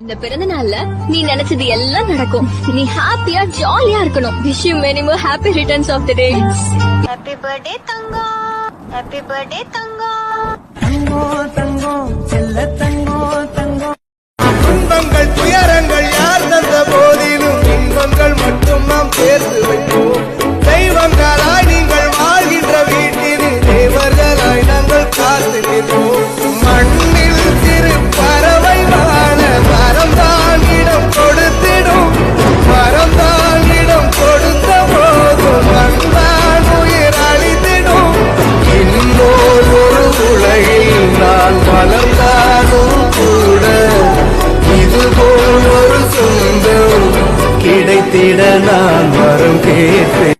இந்த பிறந்த நாள்ல நீ நினைச்சது எல்லாம் நடக்கும். நீ ஹாப்பியா ஜாலியா இருக்கணும். Wish you many more happy returns of the day. Happy birthday தங்கம், ஹாப்பி பர்த்டே தங்கம். தங்கம் தங்கம் செல்ல தங்கம் தங்கம். துன்பங்கள் துயரங்கள் யார் தந்த போதிலும் இன்பங்கள் மட்டும் நாம் சேர்த்து வைப்போம். தெய்வங்களாய் நீங்கள் வாழ்கின்ற வீட்டில் தேவர்களாய் நாங்கள் காத்து நிற்போம். மண்ணில் சிறு பறவை வாழ மரம்தான் இடம் கொடுத்திடும். மரம்தான் இடம் கொடுத்த போதும் மண்தான் உயிர் அழித்திடும். இன்னொரு உலகில் நான் வளர்ந்தாலும் கூட இதுபோல் ஒரு சொந்தம் கிடைத்திட நான் வரம் கேட்டேன்.